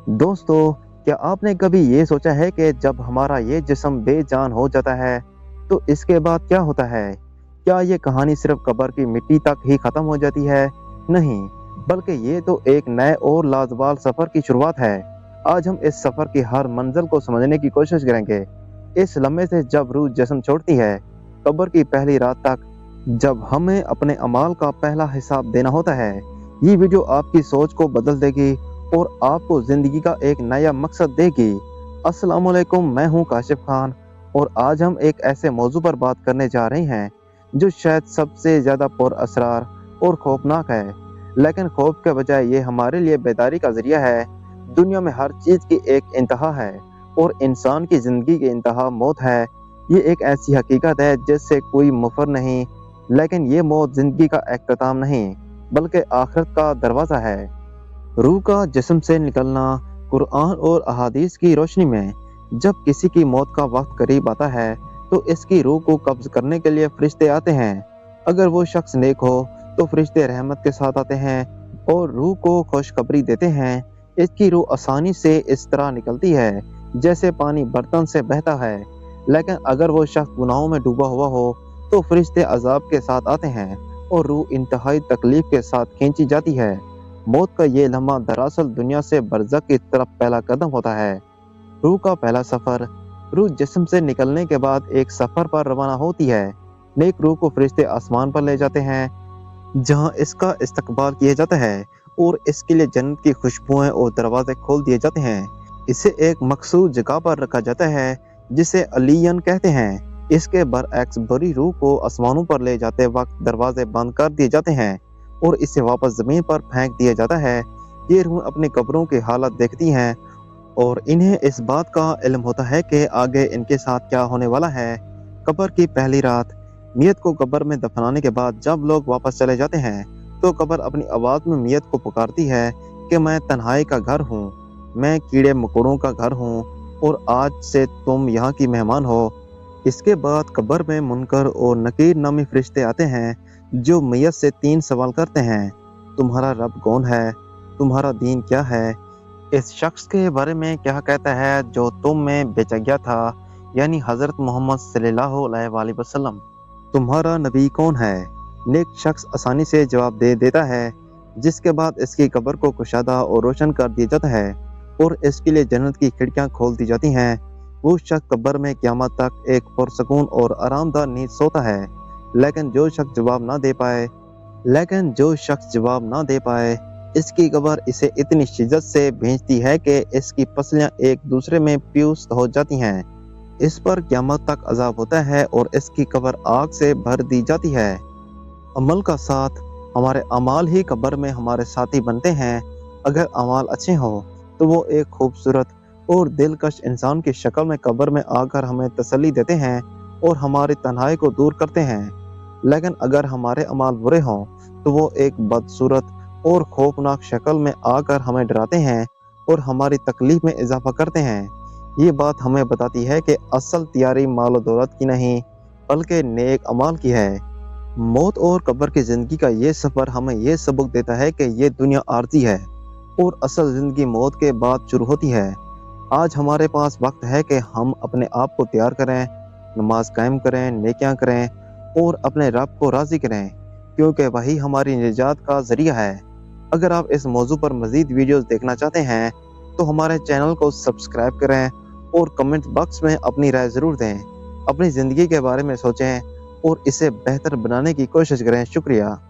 दोस्तों, क्या आपने कभी ये सोचा है कि जब हमारा ये जिस्म बेजान हो जाता है, तो इसके बाद क्या होता है? क्या ये कहानी सिर्फ कब्र की मिट्टी तक ही खत्म हो जाती है? नहीं, बल्कि ये तो एक नए और लाजवाब सफर की शुरुआत है। आज हम इस सफर की हर मंजिल को समझने की कोशिश करेंगे। इस लम्हे से जब रूह जिस्म छोड़ती है, कब्र की पहली रात तक, जब हमें अपने अमाल का पहला हिसाब देना होता है। ये वीडियो आपकी सोच को बदल देगी और आपको जिंदगी का एक नया मकसद देगी। अस्सलाम वालेकुम, मैं हूं काशिफ खान और आज हम एक ऐसे मौजू पर बात करने जा रहे हैं जो शायद सबसे ज्यादा पुर असरार और खौफनाक है, लेकिन खौफ के बजाय ये हमारे लिए बेदारी का जरिया है। दुनिया में हर चीज की एक इंतहा है और इंसान की जिंदगी की इंतहा मौत है। ये एक ऐसी हकीकत है जिससे कोई मुफर नहीं, लेकिन ये मौत जिंदगी का इख्तिताम नहीं बल्कि आखिरत का दरवाजा है। रूह का जिस्म से निकलना। कुरान और अहादीस की रोशनी में जब किसी की मौत का वक्त करीब आता है, तो इसकी रूह को कब्ज करने के लिए फरिश्ते आते हैं। अगर वो शख्स नेक हो तो फरिश्ते रहमत के साथ आते हैं और रूह को खुशखबरी देते हैं। इसकी रूह आसानी से इस तरह निकलती है जैसे पानी बर्तन से बहता है। लेकिन अगर वो शख्स गुनाहों में डूबा हुआ हो, तो फरिश्ते अजाब के साथ आते हैं और रूह इंतहाई तकलीफ के साथ खींची जाती है। मौत का ये लम्हा दरअसल दुनिया से बरज़ख की तरफ पहला कदम होता है। रूह का पहला सफर। रूह जिस्म से निकलने के बाद एक सफर पर रवाना होती है। नेक रूह को फरिश्ते आसमान पर ले जाते हैं, जहां इसका इस्तकबाल किया जाता है और इसके लिए जन्नत की खुशबुएं और दरवाजे खोल दिए जाते हैं। इसे एक मखसूस जगह पर रखा जाता है जिसे अलियन कहते हैं। इसके बरअक्स बुरी रूह को आसमानों पर ले जाते वक्त दरवाजे बंद कर दिए जाते हैं और इसे वापस जमीन पर फेंक दिया जाता है। ये रूह अपनी कब्रों की हालत देखती हैं और इन्हें इस बात का इल्म होता है कि आगे इनके साथ क्या होने वाला है। कब्र की पहली रात। मियत को कब्र में दफनाने के बाद जब लोग वापस चले जाते हैं, तो कब्र अपनी आवाज में मियत को पुकारती है कि मैं तन्हाई का घर हूँ, मैं कीड़े मकोड़ों का घर हूँ और आज से तुम यहाँ की मेहमान हो। इसके बाद कब्र में मुनकर और नकीर नामी फरिश्ते आते हैं जो मैयत से 3 सवाल करते हैं। तुम्हारा रब कौन है? तुम्हारा दीन क्या है? इस शख्स के बारे में क्या कहता है जो तुम में बेचैया था, यानी हजरत मोहम्मद सल्लल्लाहु अलैहि वसल्लम? तुम्हारा नबी कौन है? नेक शख्स आसानी से जवाब दे देता है, जिसके बाद इसकी कब्र को कुशादा और रोशन कर दिया जाता है और इसके लिए जन्नत की खिड़कियां खोल दी जाती हैं। वो शख्स कब्र में क़यामत तक एक पुरसकून और आरामदाह नींद सोता है। लेकिन जो शख्स जवाब ना दे पाए, इसकी कब्र इसे इतनी शिद्दत से भींचती है कि इसकी पसलियां एक दूसरे में फ्यूज हो जाती हैं। इस पर क़यामत तक अजाब होता है और इसकी कब्र आग से भर दी जाती है। अमल का साथ। हमारे अमाल ही कब्र में हमारे साथी बनते हैं। अगर अमाल अच्छे हों तो वो एक खूबसूरत और दिलकश इंसान की शक्ल में कब्र में आकर हमें तसल्ली देते हैं और हमारी तन्हाई को दूर करते हैं। लेकिन अगर हमारे अमाल बुरे हों तो वो एक बदसूरत और खौफनाक शक्ल में आकर हमें डराते हैं और हमारी तकलीफ में इजाफा करते हैं। ये बात हमें बताती है कि असल तैयारी माल और दौलत की नहीं बल्कि नेक अमाल की है। मौत और कब्र की जिंदगी का ये सफर हमें ये सबक देता है कि ये दुनिया आर्जी है और असल जिंदगी मौत के बाद शुरू होती है। आज हमारे पास वक्त है कि हम अपने आप को तैयार करें, नमाज कायम करें, नेकियां करें और अपने रब को राजी करें, क्योंकि वही हमारी निजात का जरिया है। अगर आप इस मौजू पर मजीद वीडियोस देखना चाहते हैं तो हमारे चैनल को सब्सक्राइब करें और कमेंट बॉक्स में अपनी राय ज़रूर दें। अपनी ज़िंदगी के बारे में सोचें और इसे बेहतर बनाने की कोशिश करें। शुक्रिया।